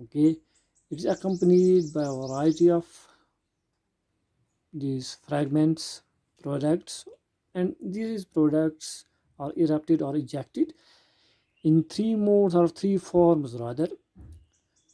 okay, it is accompanied by a variety of these fragments products, and these products are erupted or ejected in 3 modes or 3 forms rather.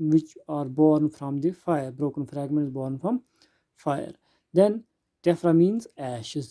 which are born from the fire, broken fragments born from fire. Then tephra means ashes.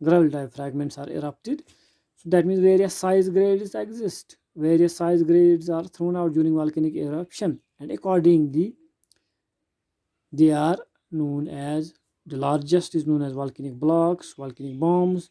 gravel type fragments are erupted. That means various size grades exist. Various size grades are thrown out during volcanic eruption, and accordingly they are known as, the largest is known as volcanic blocks, volcanic bombs.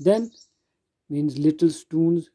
Then means little stones,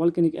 Volcanic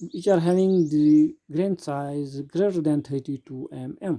which are having the grain size greater than 32 mm,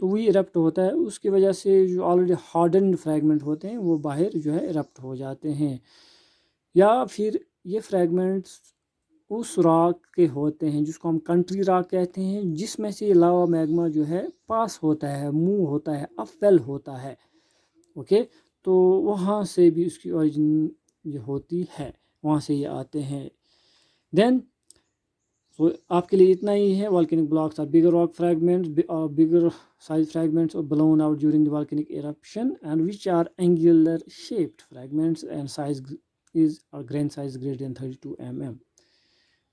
تو وہی ارپٹ ہوتا ہے. اس کی وجہ سے جو already hardened fragment ہوتے ہیں وہ باہر جو ہے ارپٹ ہو جاتے ہیں. یا پھر یہ فریگمنٹس اس راک کے ہوتے ہیں جس کو ہم کنٹری راک کہتے ہیں، جس میں سے یہ لاوا میگما جو ہے پاس ہوتا ہے، موو ہوتا ہے، اپ ویل ہوتا ہے. اوکے، تو وہاں سے بھی اس کی اوریجن جو ہوتی ہے، وہاں سے یہ آتے ہیں. دین آپ کے لیے اتنا ہی ہے. Volcanic blocks are bigger rock fragments bigger size fragments are blown out during the volcanic eruption and which are angular shaped fragments and size is or grain size greater than 32 mm.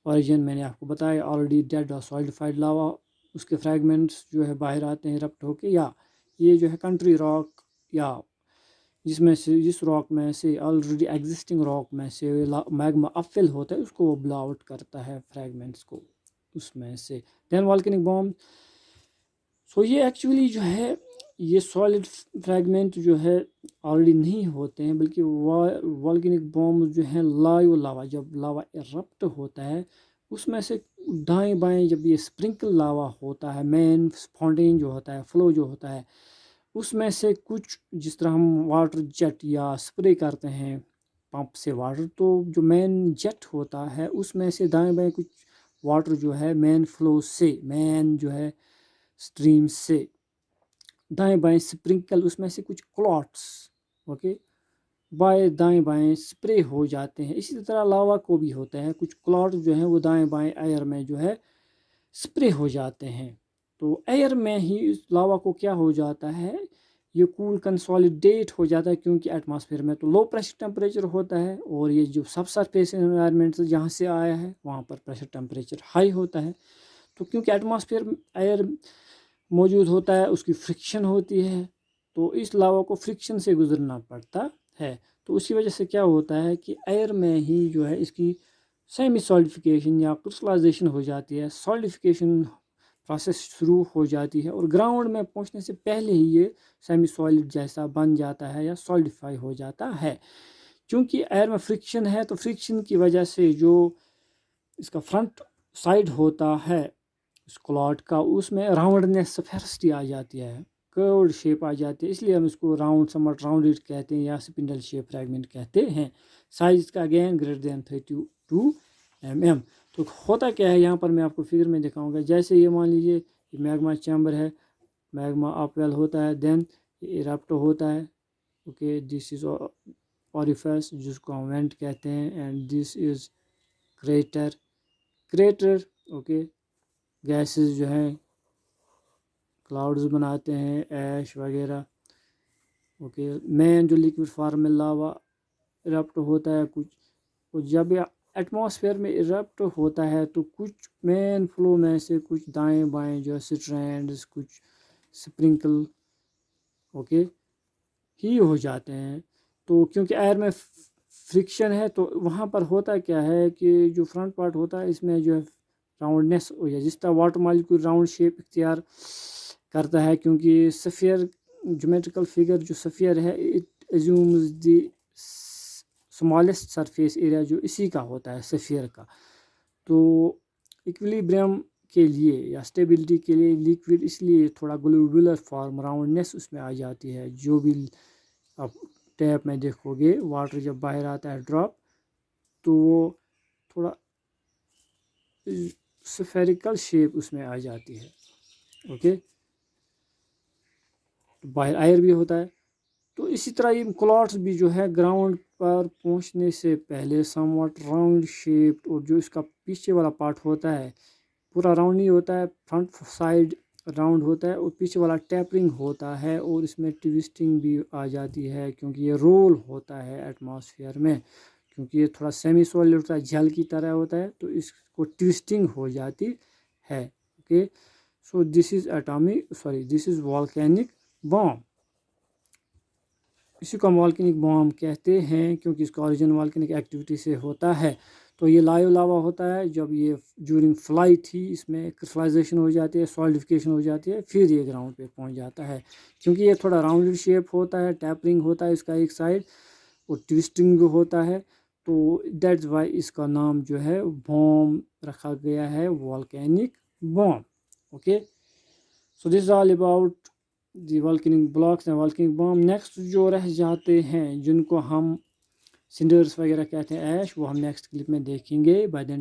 Origin میں نے آپ کو بتایا already dead اور سالڈیفائڈ لاوا، اس کے fragments جو ہے باہر آتے ہیں رپٹ ہو کے، یا یہ جو ہے کنٹری راک یا جس راک میں سے آلریڈی ایگزسٹنگ راک میں سے میگما اپفل ہوتا ہے، اس کو وہ بلا آؤٹ کرتا ہے فریگمنٹس کو اس میں سے. دین والکینک بام. سو یہ ایکچولی جو ہے یہ سالڈ فریگمنٹ جو ہے آلریڈی نہیں ہوتے ہیں، بلکہ والکینک بامز جو ہیں لائیو لاوا، جب لاوا ارپٹ ہوتا ہے اس میں سے دائیں بائیں جب یہ اسپرنکل لاوا ہوتا ہے، مین فاؤنٹین جو ہوتا ہے، فلو جو ہوتا ہے، اس میں سے کچھ جس طرح ہم واٹر جیٹ یا اسپرے کرتے ہیں پمپ سے واٹر، تو جو مین جیٹ ہوتا ہے اس میں سے دائیں بائیں کچھ واٹر جو ہے مین فلو سے، مین جو ہے اسٹریم سے دائیں بائیں سپرنکل، اس میں سے کچھ کلاٹس اوکے دائیں بائیں سپرے ہو جاتے ہیں. اسی طرح لاوا کو بھی ہوتا ہے، کچھ کلاٹ جو ہیں وہ دائیں بائیں ایئر میں جو ہے سپرے ہو جاتے ہیں. تو ایئر میں ہی اس لاوا کو کیا ہو جاتا ہے، یہ کول کنسالیڈیٹ ہو جاتا ہے، کیونکہ ایٹماسفیئر میں تو لو پریشر ٹیمپریچر ہوتا ہے، اور یہ جو سب سرفیس انوائرمنٹ جہاں سے آیا ہے وہاں پر پریشر ٹیمپریچر ہائی ہوتا ہے. تو کیونکہ ایٹماسفیئر ایئر موجود ہوتا ہے، اس کی فرکشن ہوتی ہے، تو اس لاوا کو فرکشن سے گزرنا پڑتا ہے. تو اسی وجہ سے کیا ہوتا ہے کہ ایئر میں ہی جو ہے اس کی سیمی سالڈیفیکیشن یا کرسٹلائزیشن ہو جاتی ہے، سالڈیفیکیشن پروسیس شروع ہو جاتی ہے، اور گراؤنڈ میں پہنچنے سے پہلے ہی یہ سیمی سالڈ جیسا بن جاتا ہے یا سالڈیفائی ہو جاتا ہے. چونکہ ایئر میں فرکشن ہے، تو فرکشن کی وجہ سے جو اس کا فرنٹ سائڈ ہوتا ہے اس کلاٹ کا، اس میں راؤنڈنیس سفیرسٹی آ جاتی ہے، کروڈ شیپ آ جاتی ہے، اس لیے ہم اس کو راؤنڈ سمٹ راؤنڈڈ کہتے ہیں یا سپنڈل شیپ فریگمنٹ کہتے ہیں. سائز کا اگین گریٹر دین 32 mm. تو ہوتا کیا ہے یہاں پر میں آپ کو فگر میں دکھاؤں گا. جیسے یہ مان لیجیے یہ میگما چیمبر ہے، میگما اپ ویل ہوتا ہے، دین یہ ارپٹ ہوتا ہے. اوکے، دس از اوریفیس جس کو ہم وینٹ کہتے ہیں، and this is creator. Okay, gases جو ہیں کلاؤڈز بناتے ہیں، ایش وغیرہ. اوکے، مین جو لیکوڈ فارم میں لاوا ارپٹ ہوتا ہے کچھ جب یہ ایٹماسفیئر میں ارپٹ ہوتا ہے تو کچھ مین فلو میں سے کچھ دائیں بائیں جو سٹرینڈز، کچھ سپرنکل اوکے ہی ہو جاتے ہیں. تو کیونکہ ایئر میں فرکشن ہے، تو وہاں پر ہوتا کیا ہے کہ جو فرنٹ پارٹ ہوتا ہے اس میں جو ہے راؤنڈنیس ہو جائے، جس طرح واٹر مالیکول راؤنڈ شیپ اختیار کرتا ہے، کیونکہ سفیئر جیومیٹریکل فگر جو سفیئر ہے it ایزیومز the smallest surface area جو اسی کا ہوتا ہے سفیئر کا. تو ایکویلیبریم کے لیے یا اسٹیبلٹی کے لیے لیکوڈ اس لیے تھوڑا گلوبولر فارم راؤنڈنیس اس میں آ جاتی ہے. جو بھی آپ ٹیپ میں دیکھو گے واٹر جب باہر آتا ہے ڈراپ، تو وہ تھوڑا سفیریکل شیپ اس میں آ جاتی ہے. اوکے، باہر ایئر بھی ہوتا ہے. تو اسی طرح یہ کلاٹس بھی جو ہے گراؤنڈ پر پہنچنے سے پہلے سم واٹ راؤنڈ شیپ، اور جو اس کا پیچھے والا پارٹ ہوتا ہے پورا راؤنڈ نہیں ہوتا ہے، فرنٹ سائڈ راؤنڈ ہوتا ہے اور پیچھے والا ٹیپرنگ ہوتا ہے، اور اس میں ٹویسٹنگ بھی آ جاتی ہے کیونکہ یہ رول ہوتا ہے ایٹماسفیئر میں، کیونکہ یہ تھوڑا سیمی سولڈ ہوتا ہے، جھل کی طرح ہوتا ہے، تو اس کو ٹویسٹنگ ہو جاتی ہے. Okay, so this is volcanic بام. اسی کو ہم والکینک بام کہتے ہیں کیونکہ اس کا اوریجن والکینک ایکٹیویٹی سے ہوتا ہے. تو یہ لائیو لاوا ہوتا ہے، جب یہ جورنگ فلائٹ ہی اس میں کرسٹلائزیشن ہو جاتی ہے، سالڈیفیکیشن ہو جاتی ہے، پھر یہ گراؤنڈ پہ پہنچ جاتا ہے. کیونکہ یہ تھوڑا راؤنڈڈ شیپ ہوتا ہے، ٹیپرنگ ہوتا ہے اس کا ایک سائڈ، اور ٹویسٹنگ بھی ہوتا ہے، تو دیٹس وائی اس کا نام جو ہے بام رکھا گیا ہے، volcanic bomb. Okay, so this is all about جی والکنگ بلاکس ہیں، والکنگ بام. نیکسٹ جو رہ جاتے ہیں جن کو ہم سنڈرس وغیرہ کہتے ہیں ایش، وہ ہم نیکسٹ کلپ میں دیکھیں گے. بائی دین